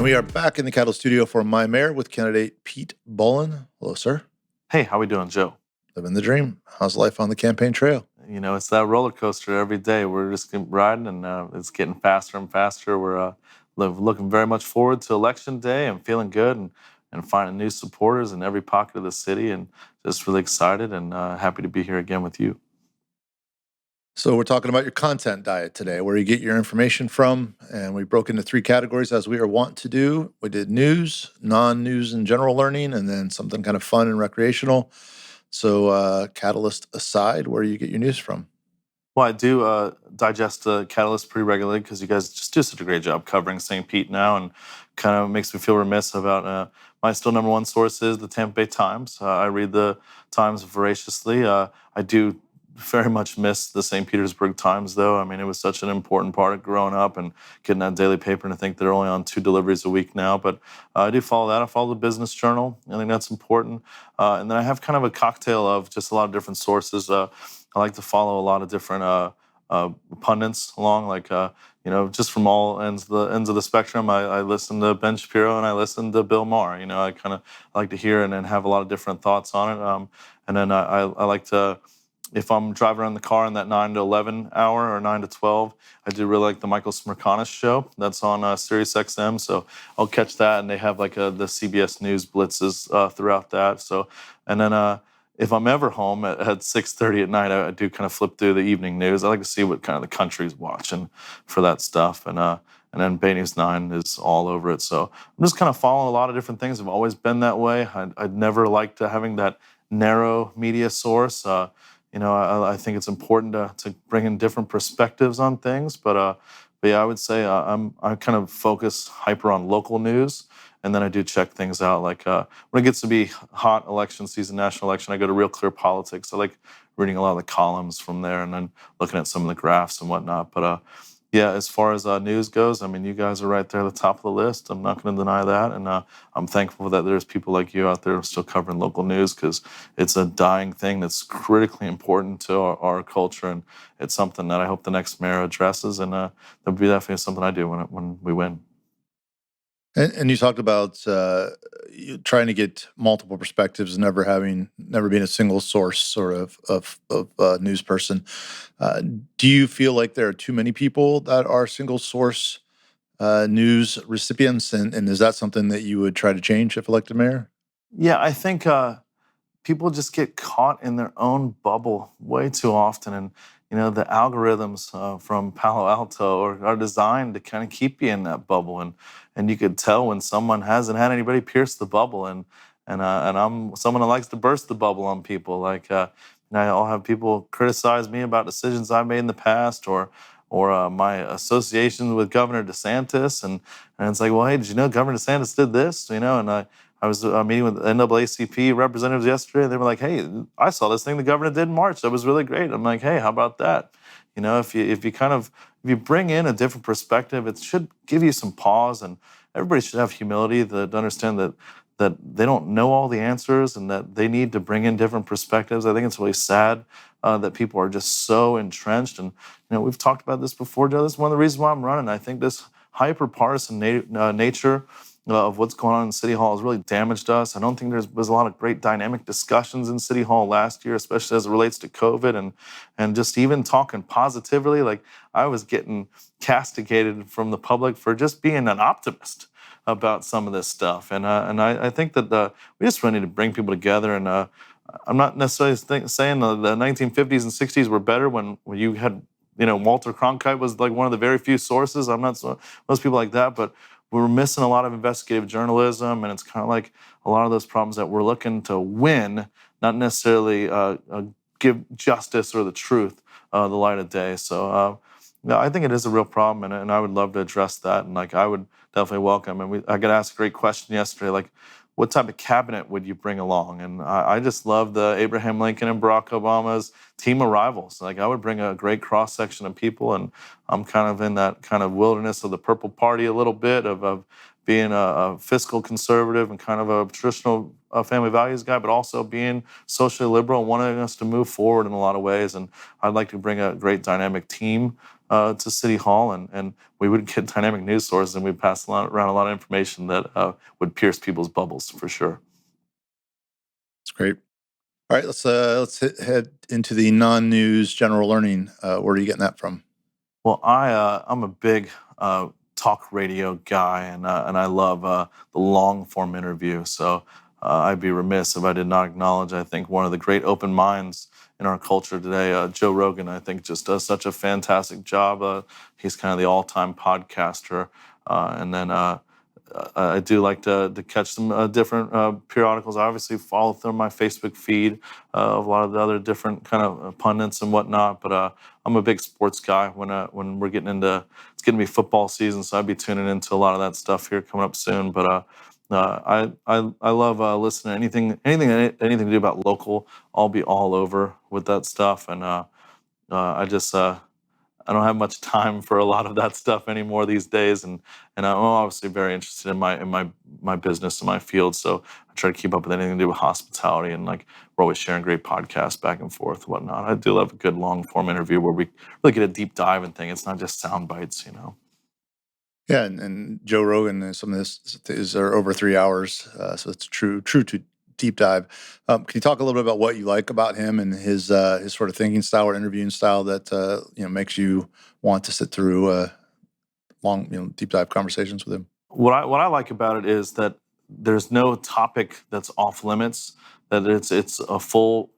we are back in the Cattle Studio for My Mayor with candidate Pete Boland. Hello, sir. Hey, how we doing, Joe? Living the dream. How's life on the campaign trail? You know, it's that roller coaster every day. We're just riding, and it's getting faster and faster. We're looking very much forward to Election Day and feeling good and finding new supporters in every pocket of the city, and just really excited and happy to be here again with you. So we're talking about your content diet today, where you get your information from, and we broke into 3 categories as we are wont to do. We did news, non-news and general learning, and then something kind of fun and recreational. So Catalyst aside, where do you get your news from? Well, I do digest the Catalyst pretty regularly because you guys just do such a great job covering St. Pete now, and kind of makes me feel remiss about my still number one source is the Tampa Bay Times. I read the Times voraciously. I do very much miss the St. Petersburg Times, though. I mean, it was such an important part of growing up and getting that daily paper, and I think they're only on 2 deliveries a week now. But I do follow that. I follow the Business Journal. I think that's important. And then I have kind of a cocktail of just a lot of different sources. I like to follow a lot of different pundits along, like just from all ends of the spectrum. I listen to Ben Shapiro and I listen to Bill Maher. I kind of like to hear and have a lot of different thoughts on it. And then I like to, if I'm driving around the car in that 9 to 11 hour or 9 to 12, I do really like the Michael Smirkanis show. That's on Sirius XM. So I'll catch that, and they have like the CBS News blitzes throughout that. So, and then if I'm ever home at 6:30 at night, I do kind of flip through the evening news. I like to see what kind of the country's watching for that stuff. And then Bay News 9 is all over it. So I'm just kind of following a lot of different things. I've always been that way. I'd never liked having that narrow media source. I think it's important to bring in different perspectives on things. But yeah, I would say I kind of focus hyper on local news. And then I do check things out. Like when it gets to be hot election season, national election, I go to Real Clear Politics. I like reading a lot of the columns from there and then looking at some of the graphs and whatnot. But yeah, as far as news goes, I mean, you guys are right there at the top of the list. I'm not going to deny that. And I'm thankful that there's people like you out there still covering local news, because it's a dying thing that's critically important to our culture. And it's something that I hope the next mayor addresses. And that would be definitely something I do when we win. And you talked about you trying to get multiple perspectives, and never being a single source sort of news person. Do you feel like there are too many people that are single source news recipients, and is that something that you would try to change if elected mayor? Yeah, I think people just get caught in their own bubble way too often. And, the algorithms from Palo Alto are designed to kind of keep you in that bubble. And you could tell when someone hasn't had anybody pierce the bubble. And I'm someone that likes to burst the bubble on people. Like, I'll have people criticize me about decisions I've made in the past, or my associations with Governor DeSantis. And it's like, well, hey, did you know Governor DeSantis did this? And I was meeting with NAACP representatives yesterday. They were like, "Hey, I saw this thing the governor did in March. That was really great." I'm like, "Hey, how about that?" If you bring in a different perspective, it should give you some pause, and everybody should have humility to understand that they don't know all the answers and that they need to bring in different perspectives. I think it's really sad that people are just so entrenched. And we've talked about this before, Joe. This is one of the reasons why I'm running. I think this hyper-partisan nature of what's going on in City Hall has really damaged us. I don't think was a lot of great dynamic discussions in City Hall last year, especially as it relates to COVID and just even talking positively. Like, I was getting castigated from the public for just being an optimist about some of this stuff. And I think that we just really need to bring people together. And I'm not necessarily saying the 1950s and 60s were better when you had, Walter Cronkite was like one of the very few sources. I'm not most people like that, but we were missing a lot of investigative journalism, and it's kind of like a lot of those problems that we're looking to win, not necessarily give justice or the truth the light of day. So I think it is a real problem, and I would love to address that. And like, I would definitely welcome. And I got asked a great question yesterday, like, what type of cabinet would you bring along? And I just love the Abraham Lincoln and Barack Obama's team of rivals. Like, I would bring a great cross section of people, and I'm kind of in that kind of wilderness of the purple party a little bit of being a fiscal conservative and kind of a traditional family values guy, but also being socially liberal and wanting us to move forward in a lot of ways. And I'd like to bring a great dynamic team to City Hall, and we would get dynamic news sources, and we'd pass around a lot of information that would pierce people's bubbles for sure. It's great. All right, head into the non-news general learning. Where are you getting that from? Well, I'm a big talk radio guy, and I love the long form interview. So I'd be remiss if I did not acknowledge. I think one of the great open minds in our culture today, Joe Rogan. I think just does such a fantastic job. He's kind of the all time podcaster, and then. I do like to catch some different periodicals. I obviously follow through my Facebook feed of a lot of the other different kind of pundits and whatnot. But I'm a big sports guy. When we're getting into it's getting to be football season, so I'd be tuning into a lot of that stuff here coming up soon. But I love listening to anything to do about local. I'll be all over with that stuff, and I just I don't have much time for a lot of that stuff anymore these days, and I'm obviously very interested in my business and my field. So I try to keep up with anything to do with hospitality, and like we're always sharing great podcasts back and forth, and whatnot. I do love a good long form interview where we really get a deep dive in thing. It's not just sound bites. Yeah, and Joe Rogan, some of this is are over 3 hours, so it's true to deep dive. Can you talk a little bit about what you like about him and his sort of thinking style or interviewing style that makes you want to sit through long deep dive conversations with him? What I like about it is that there's no topic that's off limits. That it's a full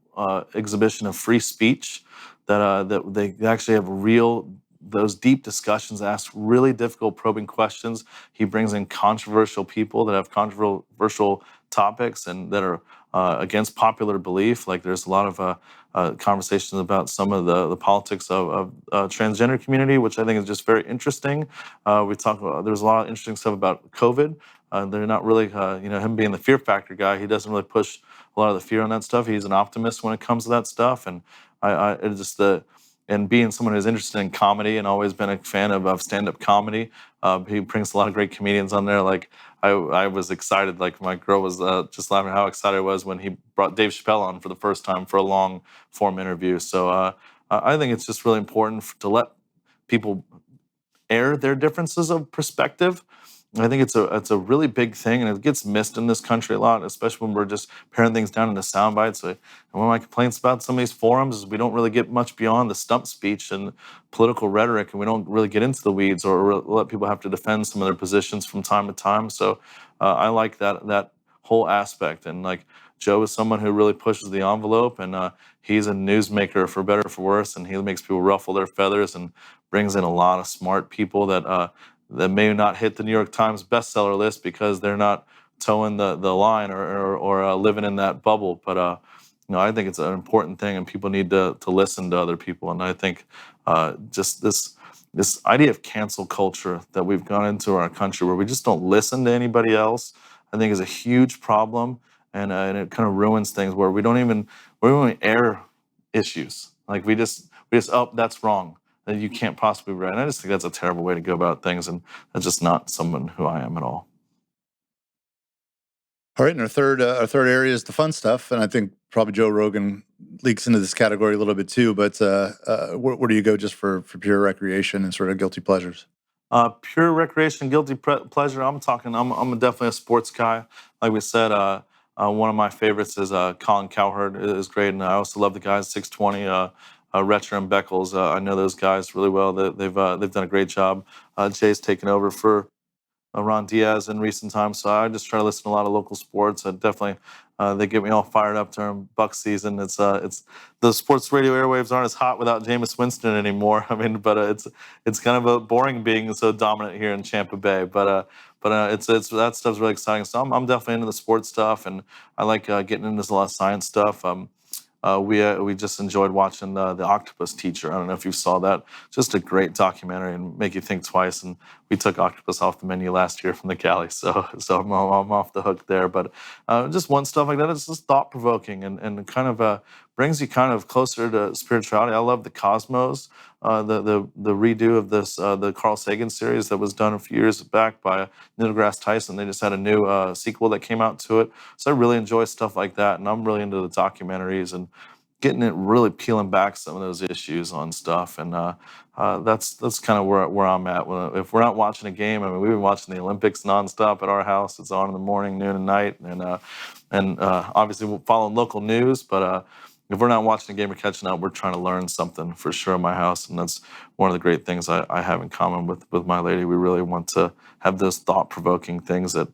exhibition of free speech. That they actually have real those deep discussions, ask really difficult probing questions. He brings in controversial people that have controversial topics and that are against popular belief. Like there's a lot of conversations about some of the politics of transgender community, which I think is just very interesting. We talk about there's a lot of interesting stuff about COVID. They're not really, him being the fear factor guy. He doesn't really push a lot of the fear on that stuff. He's an optimist when it comes to that stuff, and it's just the and being someone who's interested in comedy and always been a fan of stand-up comedy. He brings a lot of great comedians on there. Like I was excited. Like my girl was just laughing how excited I was when he brought Dave Chappelle on for the first time for a long form interview. So I think it's just really important to let people air their differences of perspective. I think it's a really big thing, and it gets missed in this country a lot, especially when we're just paring things down into sound bites. And one of my complaints about some of these forums is we don't really get much beyond the stump speech and political rhetoric, and we don't really get into the weeds or let people have to defend some of their positions from time to time. So I like that whole aspect, and like Joe is someone who really pushes the envelope, and he's a newsmaker for better or for worse, and he makes people ruffle their feathers and brings in a lot of smart people that may not hit the New York Times bestseller list because they're not towing the line or living in that bubble. But I think it's an important thing, and people need to listen to other people. And I think just this idea of cancel culture that we've gone into in our country, where we just don't listen to anybody else, I think is a huge problem, and it kind of ruins things. Where we don't even air issues. Like we just oh, that's wrong, that you can't possibly be right. And I just think that's a terrible way to go about things, and that's just not someone who I am at all. All right, and our third area is the fun stuff, and I think probably Joe Rogan leaks into this category a little bit too. But where do you go just for pure recreation and sort of guilty pleasures? Pure recreation, guilty pleasure. I'm talking. I'm definitely a sports guy. Like we said, one of my favorites is Colin Cowherd is great, and I also love the guys 620. Retcher and Beckles. I know those guys really well. They've done a great job. Jay's taken over for Ron Diaz in recent times. So I just try to listen to a lot of local sports. Definitely, they get me all fired up during Buck season. It's the sports radio airwaves aren't as hot without Jameis Winston anymore. I mean, but it's kind of a boring being so dominant here in Tampa Bay. But it's that stuff's really exciting. So I'm definitely into the sports stuff, and I like getting into a lot of science stuff. We just enjoyed watching the Octopus Teacher. I don't know if you saw that. Just a great documentary and make you think twice. And we took octopus off the menu last year from the galley, so I'm off the hook there. But just one stuff like that. It's just thought provoking and kind of brings you kind of closer to spirituality. I love the Cosmos, the redo of this the Carl Sagan series that was done a few years back by Neil deGrasse Tyson. They just had a new sequel that came out to it. So I really enjoy stuff like that, and I'm really into the documentaries and getting it really peeling back some of those issues on stuff. And that's kind of where I'm at. If we're not watching a game, I mean, we've been watching the Olympics nonstop at our house. It's on in the morning, noon, and night, and obviously we're following local news. But if we're not watching a game or catching up, we're trying to learn something for sure in my house, and that's one of the great things I have in common with my lady. We really want to have those thought provoking things that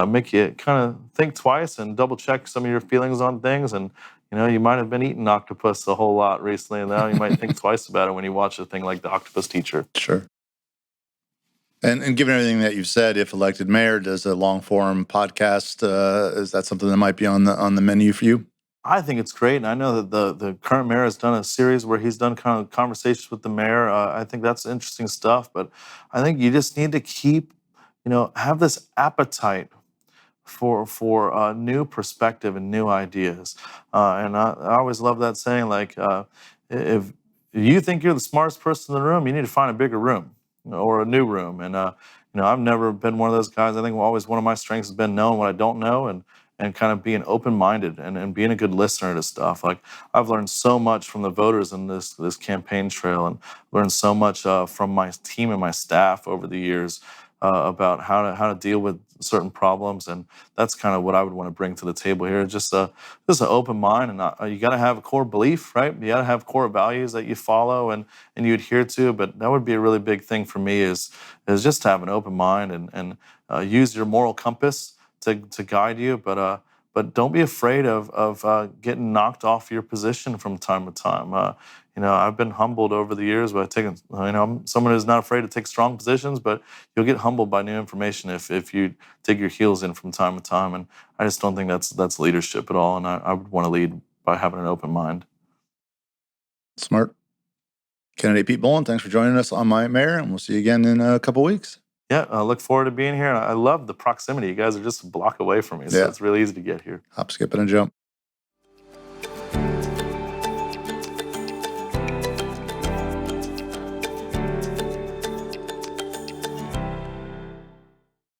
make you kind of think twice and double check some of your feelings on things. And you might have been eating octopus a whole lot recently, and now you might think twice about it when you watch a thing like The Octopus Teacher. Sure. And given everything that you've said, if elected mayor, does a long form podcast, is that something that might be on the menu for you? I think it's great, and I know that the current mayor has done a series where he's done kind of conversations with the mayor. I think that's interesting stuff, but I think you just need to keep, have this appetite for new perspective and new ideas. And I always love that saying, like, if you think you're the smartest person in the room, you need to find a bigger room, or a new room. And I've never been one of those guys. I think always one of my strengths has been knowing what I don't know, and kind of being open-minded, and being a good listener to stuff. Like, I've learned so much from the voters in this campaign trail, and learned so much from my team and my staff over the years about how to deal with certain problems. And that's kind of what I would want to bring to the table here. Just an open mind, and you got to have a core belief, right? You got to have core values that you follow and you adhere to. But that would be a really big thing for me, is just to have an open mind, and use your moral compass to guide you. But don't be afraid of getting knocked off your position from time to time. I've been humbled over the years by taking. I'm someone who's not afraid to take strong positions, but you'll get humbled by new information if you dig your heels in from time to time. And I just don't think that's leadership at all. And I would want to lead by having an open mind. Smart. Candidate Pete Boland, thanks for joining us on My Mayor, and we'll see you again in a couple weeks. Yeah, I look forward to being here. And I love the proximity. You guys are just a block away from me, so Yeah. it's really easy to get here. Hop, skip, and a jump.